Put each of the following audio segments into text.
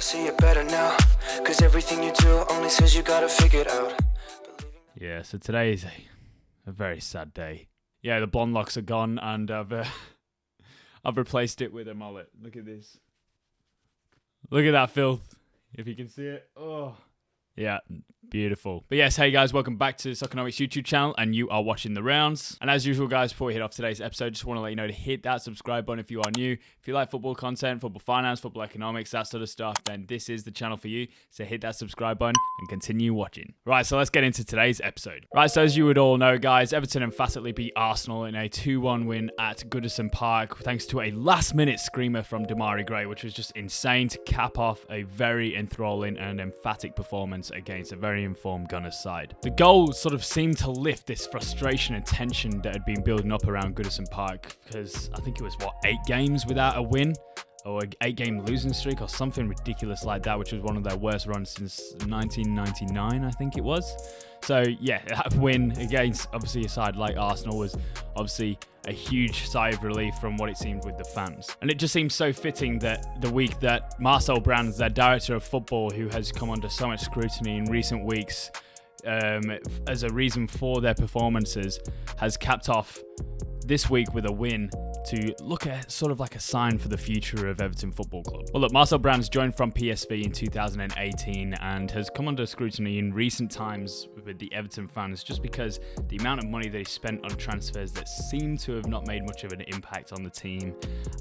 see it better now, cause everything you do only says you gotta figure it out. Yeah, so today is a very sad day. Yeah, the blonde locks are gone, and I've replaced it with a mullet. Look at this. Look at that filth, if you can see it. Oh, yeah, beautiful. But yes, hey guys, welcome back to the Soccernomics YouTube channel, and you are watching The Rounds. And as usual, guys, before we hit off today's episode, just want to let you know to hit that subscribe button if you are new. If you like football content, football finance, football economics, that sort of stuff, then this is the channel for you. So hit that subscribe button and continue watching. Right, so let's get into today's episode. Right, so as you would all know, guys, Everton emphatically beat Arsenal in a 2-1 win at Goodison Park, thanks to a last-minute screamer from Demarai Gray, which was just insane to cap off a very enthralling and emphatic performance against a very informed Gunners side. The goal sort of seemed to lift this frustration and tension that had been building up around Goodison Park, because I think it was, 8 games without a win, or an 8-game losing streak, or something ridiculous like that, which was one of their worst runs since 1999, I think it was. So yeah, that win against obviously a side like Arsenal was obviously a huge sigh of relief from what it seemed with the fans. And it just seems so fitting that the week that Marcel Brands, their director of football, who has come under so much scrutiny in recent weeks as a reason for their performances, has capped off this week with a win to look at sort of like a sign for the future of Everton Football Club. Well, look, Marcel Brands joined from PSV in 2018 and has come under scrutiny in recent times with the Everton fans just because the amount of money they spent on transfers that seem to have not made much of an impact on the team,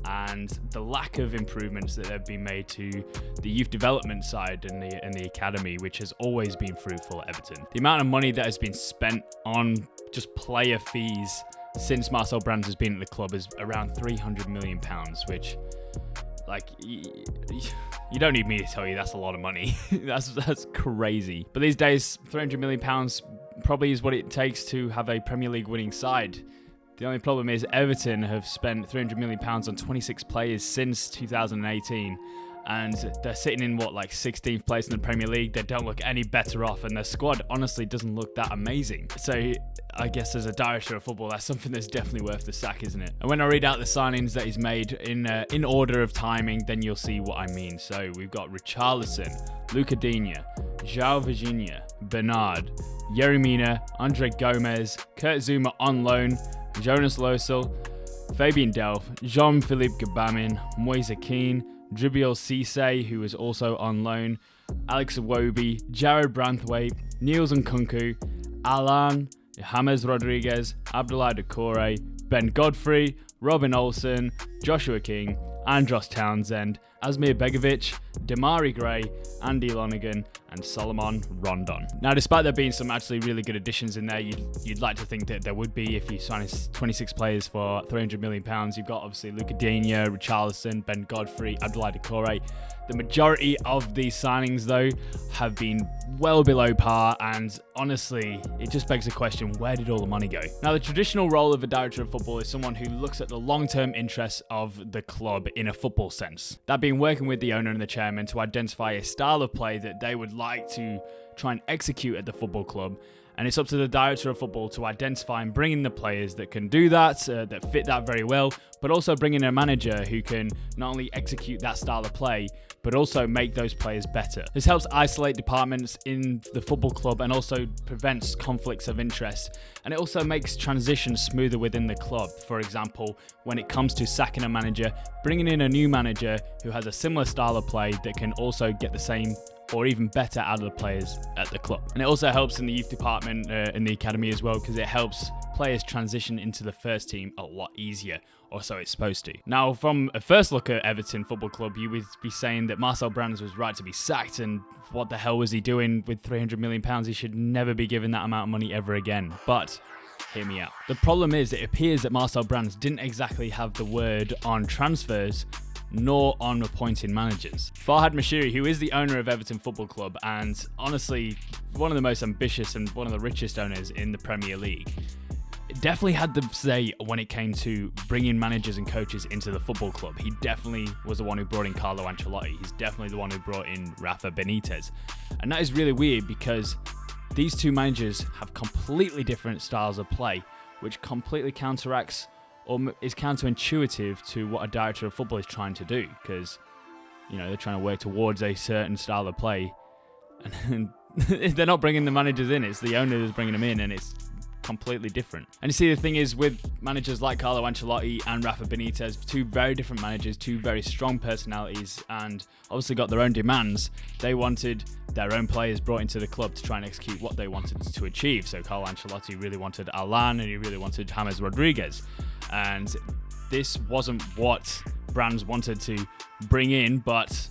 and the lack of improvements that have been made to the youth development side and the academy, which has always been fruitful at Everton. The amount of money that has been spent on just player fees since Marcel Brands has been at the club is around £300 million, which, like, you don't need me to tell you that's a lot of money. that's crazy. But these days, £300 million probably is what it takes to have a Premier League winning side. The only problem is Everton have spent £300 million on 26 players since 2018. And they're sitting in, 16th place in the Premier League. They don't look any better off, and their squad honestly doesn't look that amazing. So I guess as a director of football, that's something that's definitely worth the sack, isn't it? And when I read out the signings that he's made in order of timing, then you'll see what I mean. So we've got Richarlison, Luca Digne, João Virginia, Bernard, Yeremina, Andre Gomez, Kurt Zuma on loan, Jonas Losel, Fabian Delph, Jean-Philippe Gbamin, Moise Keane, Dribbble Cisse, who is also on loan, Alex Iwobi, Jared Branthwaite, Niels Nkunku, Alan, James Rodriguez, Abdoulaye Doucouré, Ben Godfrey, Robin Olsen, Joshua King, Andros Townsend, Asmir Begovic, Demarai Gray, Andy Lonergan, and Solomon Rondon. Now, despite there being some actually really good additions in there, you'd like to think that there would be if you sign 26 players for £300 million. You've got obviously Luca Digne, Richarlison, Ben Godfrey, Abdoulaye Doucouré. The majority of these signings, though, have been well below par, and honestly, it just begs the question, where did all the money go? Now, the traditional role of a director of football is someone who looks at the long-term interests of the club in a football sense. That being working with the owner and the chairman to identify a style of play that they would like to try and execute at the football club. And it's up to the director of football to identify and bring in the players that can do that, that fit that very well, but also bring in a manager who can not only execute that style of play, but also make those players better. This helps isolate departments in the football club and also prevents conflicts of interest. And it also makes transition smoother within the club. For example, when it comes to sacking a manager, bringing in a new manager who has a similar style of play that can also get the same or even better out of the players at the club. And it also helps in the youth department in the academy as well, because it helps players transition into the first team a lot easier, or so it's supposed to. Now, from a first look at Everton Football Club, you would be saying that Marcel Brands was right to be sacked, and what the hell was he doing with £300 million? He should never be given that amount of money ever again. But hear me out. The problem is, it appears that Marcel Brands didn't exactly have the word on transfers nor on appointing managers. Farhad Moshiri, who is the owner of Everton Football Club and honestly one of the most ambitious and one of the richest owners in the Premier League, definitely had the say when it came to bringing managers and coaches into the football club. He definitely was the one who brought in Carlo Ancelotti. He's definitely the one who brought in Rafa Benitez. And that is really weird because these two managers have completely different styles of play, which completely counteracts or is counterintuitive to what a director of football is trying to do, because they're trying to work towards a certain style of play, and they're not bringing the managers in. It's the owner who's bringing them in, and it's completely different. And you see, the thing is with managers like Carlo Ancelotti and Rafa Benitez, two very different managers, two very strong personalities, and obviously got their own demands. They wanted their own players brought into the club to try and execute what they wanted to achieve. So Carlo Ancelotti really wanted Alan, and he really wanted James Rodriguez, and this wasn't what Brands wanted to bring in, but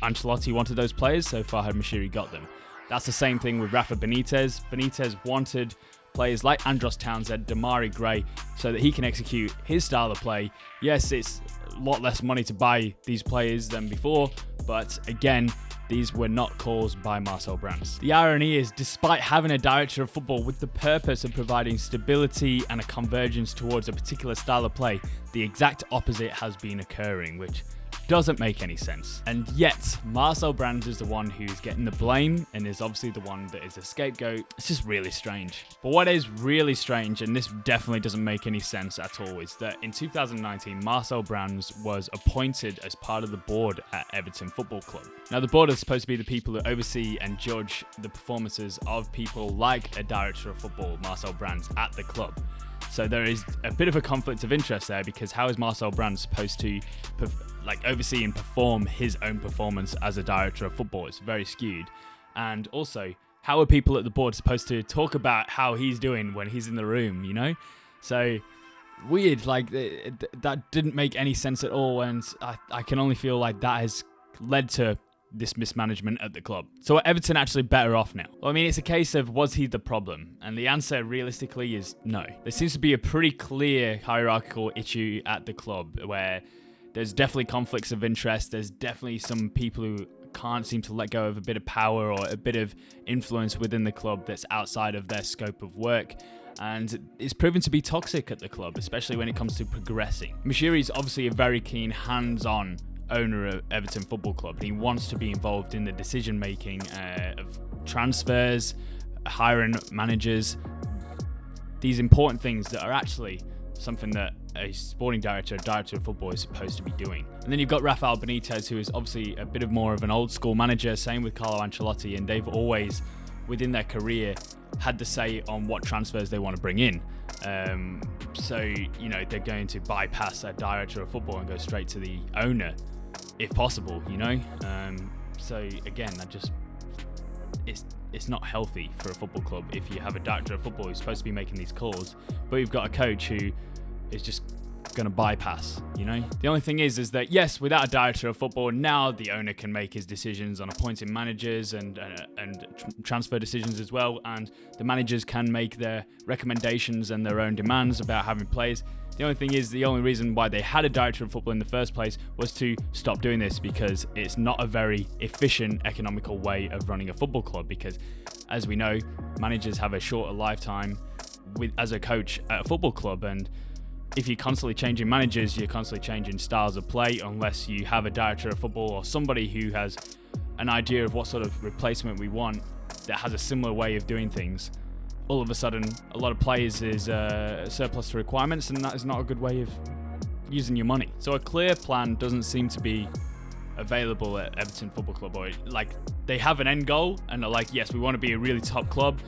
Ancelotti wanted those players, so Farhad Moshiri got them. That's the same thing with Rafa Benitez. Benitez wanted players like Andros Townsend, Damari Gray, so that he can execute his style of play. Yes, it's a lot less money to buy these players than before, but again, these were not caused by Marcel Brands. The irony is, despite having a director of football with the purpose of providing stability and a convergence towards a particular style of play, the exact opposite has been occurring, which doesn't make any sense. And yet, Marcel Brands is the one who's getting the blame and is obviously the one that is a scapegoat. It's just really strange. But what is really strange, and this definitely doesn't make any sense at all, is that in 2019, Marcel Brands was appointed as part of the board at Everton Football Club. Now, the board is supposed to be the people that oversee and judge the performances of people like a director of football, Marcel Brands, at the club. So there is a bit of a conflict of interest there, because how is Marcel Brands supposed to oversee and perform his own performance as a director of football? It's very skewed. And also, how are people at the board supposed to talk about how he's doing when he's in the room, So weird, that didn't make any sense at all, and I can only feel like that has led to this mismanagement at the club. So are Everton actually better off now? Well, I mean, it's a case of, was he the problem? And the answer realistically is no. There seems to be a pretty clear hierarchical issue at the club where there's definitely conflicts of interest. There's definitely some people who can't seem to let go of a bit of power or a bit of influence within the club that's outside of their scope of work. And it's proven to be toxic at the club, especially when it comes to progressing. Moshiri is obviously a very keen, hands-on owner of Everton Football Club. He wants to be involved in the decision making of transfers, hiring managers, these important things that are actually something that a sporting director, a director of football is supposed to be doing. And then you've got Rafael Benitez, who is obviously a bit more of an old school manager, same with Carlo Ancelotti, and they've always, within their career, had the say on what transfers they want to bring in. So they're going to bypass a director of football and go straight to the owner, if possible, So again, it's not healthy for a football club if you have a director of football who's supposed to be making these calls, but you've got a coach who is just going to bypass, The only thing is that, yes, without a director of football, now the owner can make his decisions on appointing managers and transfer decisions as well, and the managers can make their recommendations and their own demands about having players. The only thing is, the only reason why they had a director of football in the first place was to stop doing this, because it's not a very efficient, economical way of running a football club, because, as we know, managers have a shorter lifetime as a coach at a football club, and if you're constantly changing managers, you're constantly changing styles of play, unless you have a director of football or somebody who has an idea of what sort of replacement we want that has a similar way of doing things. All of a sudden, a lot of players is surplus to requirements, and that is not a good way of using your money. So a clear plan doesn't seem to be available at Everton Football Club, or they have an end goal and they're like, yes, we want to be a really top club,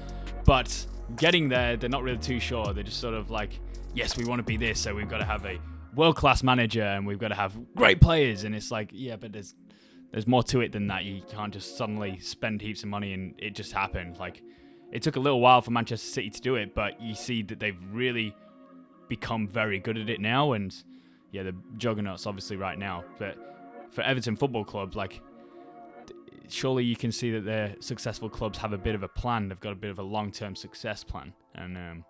but getting there, they're not really too sure. They're just sort of like, yes, we want to be this, so we've got to have a world-class manager and we've got to have great players. And it's like, yeah, but there's more to it than that. You can't just suddenly spend heaps of money and it just happened. It took a little while for Manchester City to do it, but you see that they've really become very good at it now. And yeah, the juggernauts obviously right now. But for Everton Football Club, surely you can see that their successful clubs have a bit of a plan. They've got a bit of a long-term success plan. And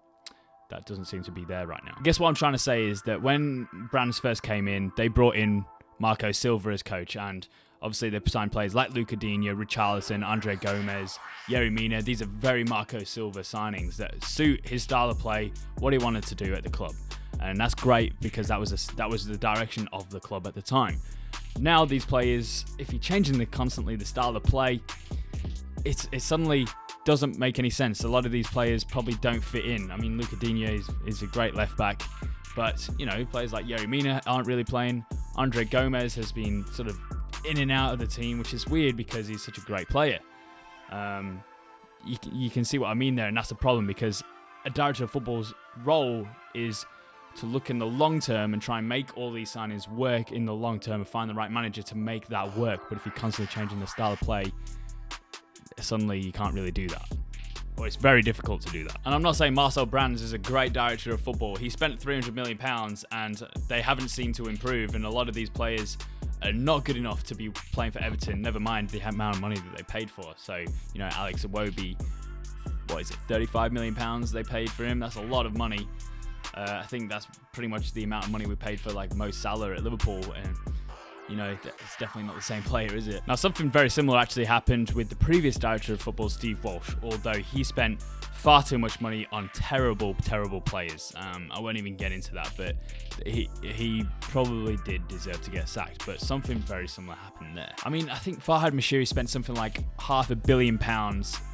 that doesn't seem to be there right now. I guess what I'm trying to say is that when Brands first came in, they brought in Marco Silva as coach, and obviously they signed players like Luca Digne, Richarlison, Andre Gomez, Yerry Mina. These are very Marco Silva signings that suit his style of play, what he wanted to do at the club. And that's great, because that was the direction of the club at the time. Now these players, if you're changing constantly the style of play, it suddenly doesn't make any sense. A lot of these players probably don't fit in. I mean, Luca Digne is a great left back, but players like Yerry Mina aren't really playing. Andre Gomez has been sort of in and out of the team, which is weird because he's such a great player. You can see what I mean there, and that's the problem, because a director of football's role is to look in the long term and try and make all these signings work in the long term and find the right manager to make that work. But if you're constantly changing the style of play, suddenly you can't really do that. Or it's very difficult to do that. And I'm not saying Marcel Brands is a great director of football. He spent £300 million and they haven't seemed to improve. And a lot of these players are not good enough to be playing for Everton, never mind the amount of money that they paid for. So, you know, Alex Iwobi, what is it, £35 million they paid for him? That's a lot of money. I think that's pretty much the amount of money we paid for like Mo Salah at Liverpool, and you know, it's definitely not the same player, is it? Now, something very similar actually happened with the previous director of football, Steve Walsh, although he spent far too much money on terrible players. I won't even get into that, but he probably did deserve to get sacked, but something very similar happened there. I mean, I think Farhad Moshiri spent something like £500 million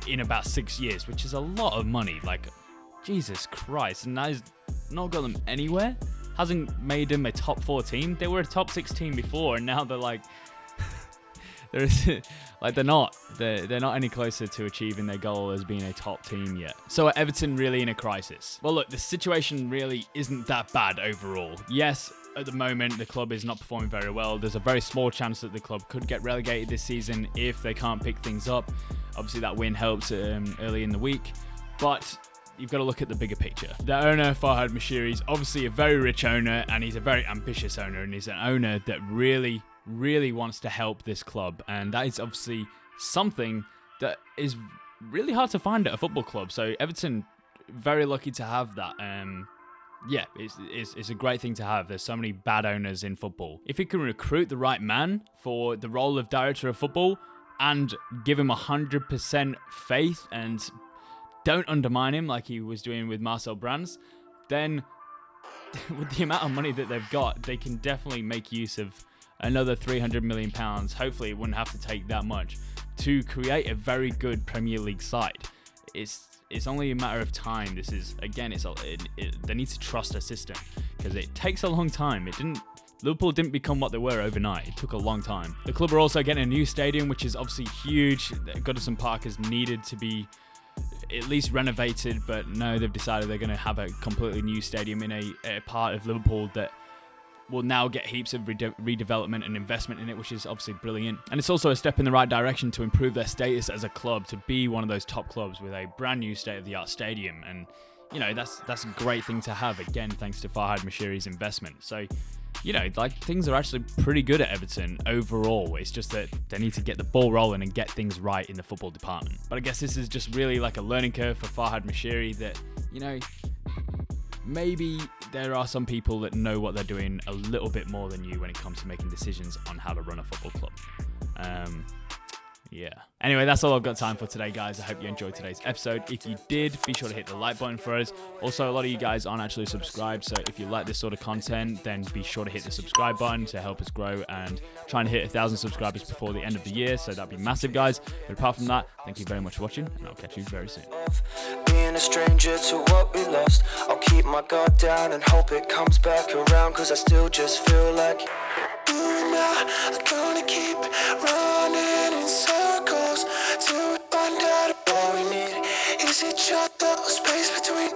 in about 6 years, which is a lot of money. Like, Jesus Christ, and that has not got them anywhere. Hasn't made them a top 4 team. They were a top 6 team before, and now they're like, they're not any closer to achieving their goal as being a top team yet. So are Everton really in a crisis? Well, look, the situation really isn't that bad overall. Yes, at the moment the club is not performing very well. There's a very small chance that the club could get relegated this season if they can't pick things up. Obviously, that win helps early in the week, but you've got to look at the bigger picture. The owner, Farhad Moshiri, is obviously a very rich owner, and he's a very ambitious owner, and he's an owner that really wants to help this club, and that is obviously something that is really hard to find at a football club. So Everton, very lucky to have that. Yeah, it's a great thing to have. There's so many bad owners in football. If you can recruit the right man for the role of director of football and give him 100% faith and don't undermine him like he was doing with Marcel Brands, then with the amount of money that they've got, they can definitely make use of another £300 million. Hopefully it wouldn't have to take that much to create a very good Premier League side. It's only a matter of time. This is, again, they need to trust a system, because it takes a long time. Liverpool didn't become what they were overnight. It took a long time. The club are also getting a new stadium, which is obviously huge. Goodison Park is needed to be at least renovated, but no, they've decided they're going to have a completely new stadium in a part of Liverpool that will now get heaps of redevelopment and investment in it, which is obviously brilliant. And it's also a step in the right direction to improve their status as a club, to be one of those top clubs with a brand new state-of-the-art stadium. And, you know, that's a great thing to have, again, thanks to Farhad Moshiri's investment. So, you know, like, things are actually pretty good at Everton overall. It's just that they need to get the ball rolling and get things right in the football department. But I guess this is just really like a learning curve for Farhad Moshiri, that, you know, maybe there are some people that know what they're doing a little bit more than you when it comes to making decisions on how to run a football club. Yeah. Anyway, that's all I've got time for today, guys. I hope you enjoyed today's episode. If you did, be sure to hit the like button for us. Also, a lot of you guys aren't actually subscribed, so if you like this sort of content, then be sure to hit the subscribe button to help us grow and try and hit 1,000 subscribers before the end of the year, so that'd be massive, guys. But apart from that, thank you very much for watching, and I'll catch you very soon. Being a stranger to what we lost, I'll keep my guard down and hope it comes back around, cause I still just feel like now I'm gonna keep running in circles till we find out if all we need is each other, a space between